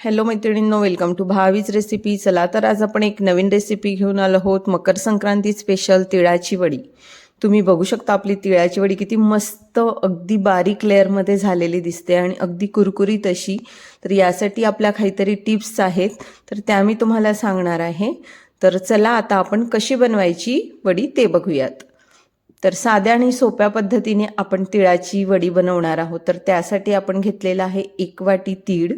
Hello मैत्रिणींनो, welcome to भावीज recipe. चला तर आज आपण एक नवीन रेसिपी घेऊन आलो आहोत. मकर संक्रांती स्पेशल तिळाची वडी. तुम्ही बघू शकता आपली तिळाची वडी किती मस्त अगदी बारीक लेअरमध्ये झालेली दिसते आणि अगदी कुरकुरीत अशी. तर यासाठी आपल्या काहीतरी टिप्स आहेत, तर त्या मी तुम्हाला सांगणार आहे. तर चला आता आपण कशी बनवायची वडी ते बघूयात. तर साध्या आणि सोप्या पद्धतीने आपण तिळाची वडी बनवणार आहोत. तर त्यासाठी आपण घेतलेला आहे 1 वाटी तीळ.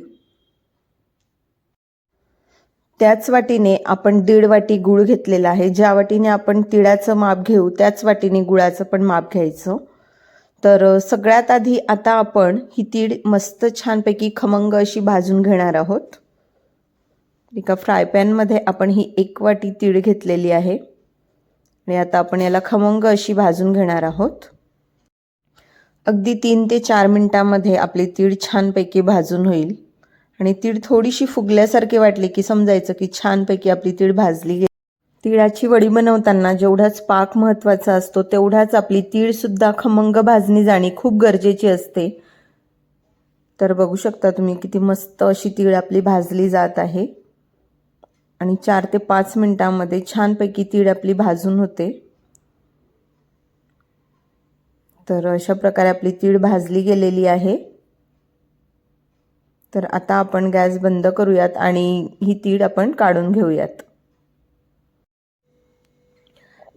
त्याच वाटीने आपण 1.5 वाटी गूळ घेतलेला आहे. ज्या वाटीने आपण तिळाचं माप घेऊ त्याच वाटीने गुळाचं पण माप घ्यायचं. तर सगळ्यात आधी आता आपण ही तीळ मस्त छानपैकी खमंग अशी भाजून घेणार आहोत. एका फ्राय पॅनमध्ये आपण ही 1 वाटी तीळ घेतलेली आहे आणि आता आपण याला खमंग अशी भाजून घेणार आहोत. अगदी 3 ते 4 मिनिटांमध्ये आपली तीळ छानपैकी भाजून होईल आणि तीळ थोडीशी फुगल्यासारखी वाटली की समजायचं की छानपैकी आपली तीळ भाजली गेली. तिळाची वडी बनवताना जेवढाच पाक महत्त्वाचा असतो तेवढाच आपली तीळ सुद्धा खमंग भाजणी जाणे खूप गरजेची असते. तर बघू शकता तुम्ही किती मस्त अशी तीळ आपली भाजली जात आहे आणि 4 ते 5 मिनिटांमध्ये छानपैकी तीळ आपली भाजून होते. तर अशा प्रकारे आपली तीळ भाजली गेलेली आहे. तर आता आपण गॅस बंद करूयात आणि ही तीळ आपण काढून घेऊयात.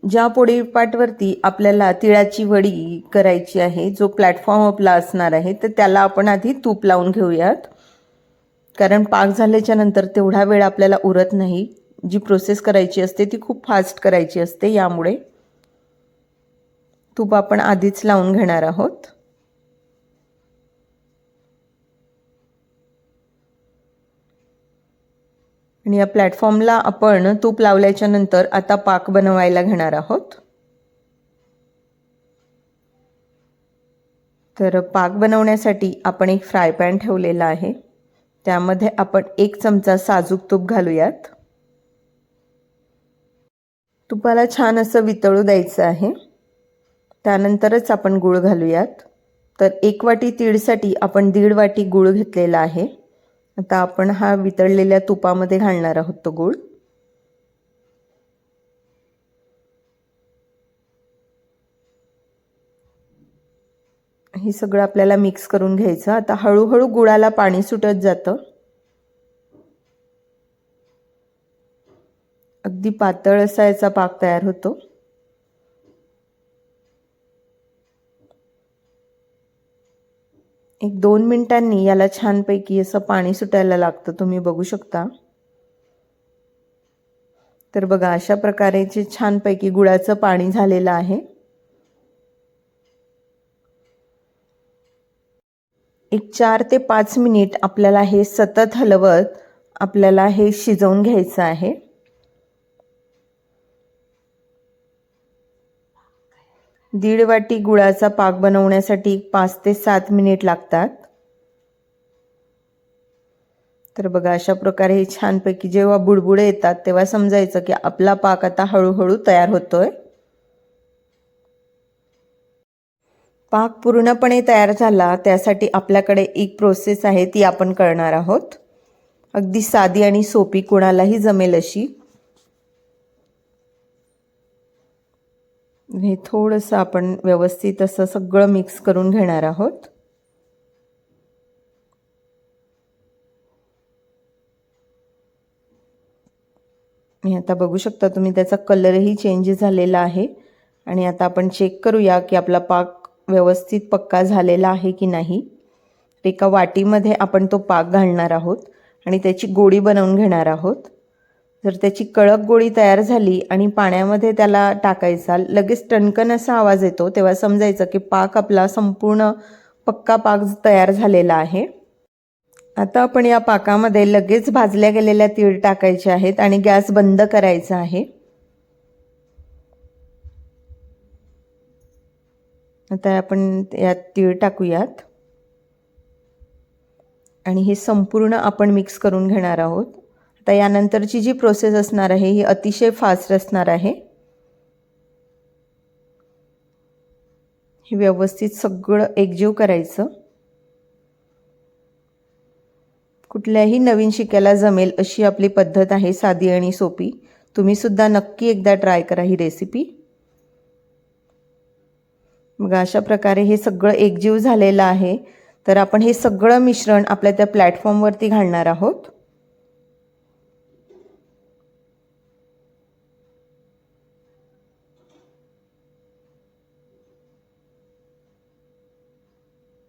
ज्या पोळीपाटवरती आपल्याला तिळाची वडी करायची आहे, जो प्लॅटफॉर्म आपला असणार आहे, तर त्याला आपण आधी तूप लावून घेऊयात. कारण पाक झाल्याच्या नंतर तेवढा वेळ आपल्याला उरत नाही. जी प्रोसेस करायची असते ती खूप फास्ट करायची असते, यामुळे तूप आपण आधीच लावून घेणार आहोत. आणि या प्लॅटफॉर्मला आपण तूप लावल्याच्या नंतर आता पाक बनवायला घेणार आहोत. तर पाक बनवण्यासाठी आपण एक फ्राय पॅन ठेवलेला आहे. त्यामध्ये आपण 1 चमचा साजूक तूप घालूयात. तुपाला छान असं वितळू द्यायचं आहे. त्यानंतरच आपण गूळ घालूयात. तर 1 वाटी तीळसाठी आपण 1.5 वाटी गूळ घेतलेला आहे. आता आपण हा वितळलेल्या तुपामध्ये घालणार आहोत तो गूळ. हे सगळं आपल्याला मिक्स करून घ्यायचं. आता हळूहळू गुळाला पाणी सुटत जातं. अगदी पातळ असा याचा पाक तयार होतो. एक 2 मिनिटांनी याला छानपैकी असं पाणी सुटायला लागतं, तुम्ही बघू शकता. तर बघा अशा प्रकारे जे छानपैकी गुळाचं पाणी झालेलं आहे. एक 4 ते 5 मिनिट आपल्याला हे सतत हलवत आपल्याला हे शिजवून घ्यायचं आहे. दीड वाटी गुळाचा पाक बनवण्यासाठी 5 ते 7 मिनिट लागतात. तर बघा अशा प्रकारे हे छानपैकी जेव्हा बुडबुडे येतात तेव्हा समजायचं की आपला पाक आता हळूहळू तयार होतोय. पाक पूर्णपणे तयार झाला त्यासाठी आपल्याकडे एक प्रोसेस आहे, ती आपण करणार आहोत. अगदी साधी आणि सोपी, कोणालाही जमेल अशी. हे थोडंसं आपण व्यवस्थित असं सगळं मिक्स करून घेणार आहोत. आता बघू शकता तुम्ही त्याचा कलरही चेंज झालेला आहे. आणि आता आपण चेक करूया की आपला पाक व्यवस्थित पक्का झालेला आहे की नाही. एका वाटीमध्ये आपण तो पाक घालणार आहोत आणि त्याची गोळी बनवून घेणार आहोत. जर त्याची कडक गोळी तयार झाली आणि पाण्यामध्ये त्याला टाकायचा, लगेच टणकन असा आवाज येतो, तेव्हा समजायचं की पाक आपला संपूर्ण पक्का पाक तयार झालेला आहे. आता आपण या पाकामध्ये लगेच भाजल्या गेलेल्या तीळ टाकायचे आहेत आणि गॅस बंद करायचा आहे. आता आपण यात तीळ टाकूयात आणि हे संपूर्ण आपण मिक्स करून घेणार आहोत. आता यानंतरची जी प्रोसेस असणार आहे ही अतिशय फास्ट असणार आहे. हे व्यवस्थित सगळं एकजीव करायचं. कुठल्याही नवीन शिकायला जमेल अशी आपली पद्धत आहे, साधी आणि सोपी. तुम्ही सुद्धा नक्की एकदा ट्राय करा ही रेसिपी. मग अशा प्रकारे हे सगळं एकजीव झालेलं आहे. तर आपण हे सगळं मिश्रण आपल्या त्या प्लॅटफॉर्मवरती घालणार आहोत.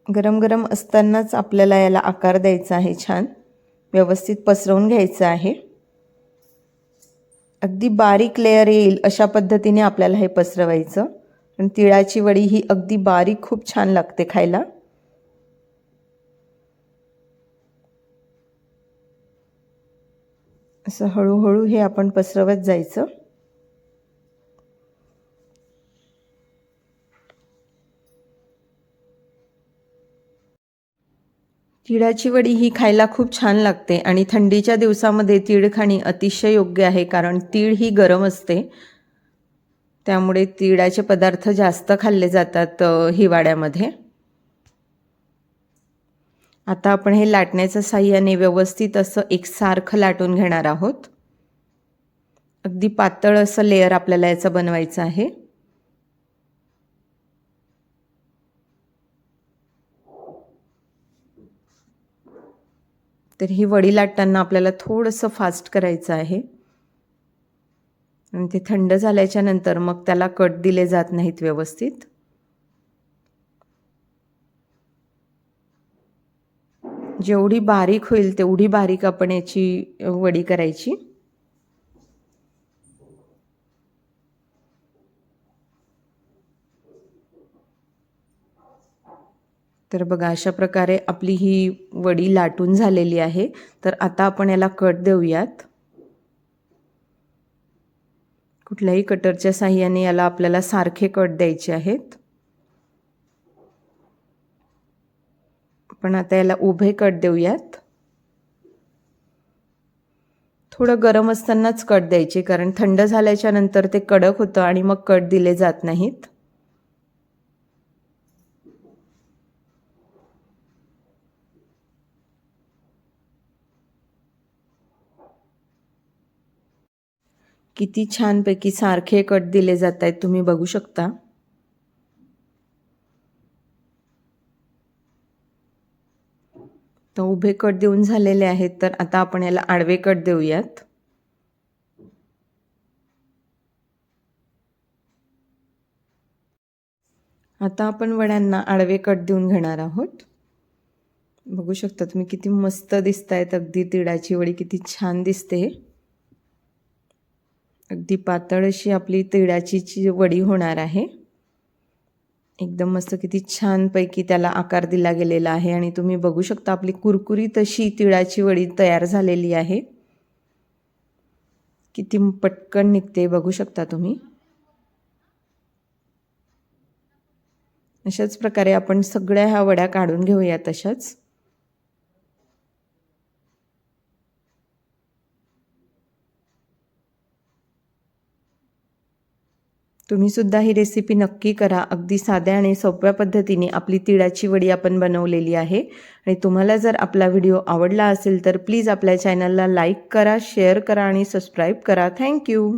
गरम गरम असतानाच आपल्याला याला आकार द्यायचा आहे, छान व्यवस्थित पसरवून घ्यायचं आहे. अगदी बारीक लेयर येईल अशा पद्धतीने आपल्याला हे पसरवायचं. आणि तिळाची वडी ही अगदी बारीक खूप छान लागते खायला. असं हळूहळू हे आपण पसरवत जायचं. तिळाची वडी ही खायला खूप छान लागते आणि थंडीच्या दिवसामध्ये तीळ खाणे अतिशय योग्य आहे, कारण तीळ ही गरम असते. त्यामुळे तिळाचे पदार्थ जास्त खाल्ले जातात हिवाळ्यामध्ये. आता आपण हे लाटण्याच्या साहाय्याने व्यवस्थित असं एकसारखं लाटून घेणार आहोत. अगदी पातळ असं लेयर आपल्याला याचं बनवायचं आहे. तर ही वडी लाटताना आपल्याला थोडंसं फास्ट करायचं आहे. आणि ते थंड झाल्याच्या नंतर मग त्याला कट दिले जात नाहीत व्यवस्थित. जेवढी बारीक होईल तेवढी बारीक आपण याची वडी करायची. तर बघा अशा प्रकारे आपली ही वडी लाटून झालेली आहे. तर आता आपण याला कट देऊयात. कुठल्याही कटरच्या साहाय्याने याला आपल्याला सारखे कट द्यायचे आहेत. आपण आता याला उभे कट देऊयात. थोडं गरम असतानाच कट द्यायचे, कारण थंड झाल्याच्या नंतर ते कडक होतं आणि मग कट दिले जात नाहीत. किती छानपैकी सारखे कट दिले जात आहेत, तुम्ही बघू शकता. तर उभे कट देऊन झालेले आहेत. तर आता आपण याला आडवे कट देऊयात. आता आपण वड्यांना आडवे कट देऊन घेणार आहोत. बघू शकता तुम्ही किती मस्त दिसत आहेत. अगदी तिळाची वडी किती छान दिसते. अगदी पातळ अशी आपली तिळाची वडी होणार आहे. एकदम मस्त किती छानपैकी त्याला आकार दिला गेलेला आहे. आणि तुम्ही बघू शकता आपली कुरकुरीत अशी तिळाची वडी तयार झालेली आहे. किती पटकन निघते बघू शकता तुम्ही. अशाच प्रकारे आपण सगळ्या ह्या वड्या काढून घेऊया तशाच. तुम्ही सुद्धा ही रेसिपी नक्की करा. अगदी साध्या आणि सोप्या पद्धतीने आपली तिळाची वडी आपण बनवलेली आहे. आणि तुम्हाला जर आपला व्हिडिओ आवडला असेल तर प्लीज आपल्या चॅनलला लाईक करा, शेअर करा आणि सबस्क्राईब करा. थँक्यू.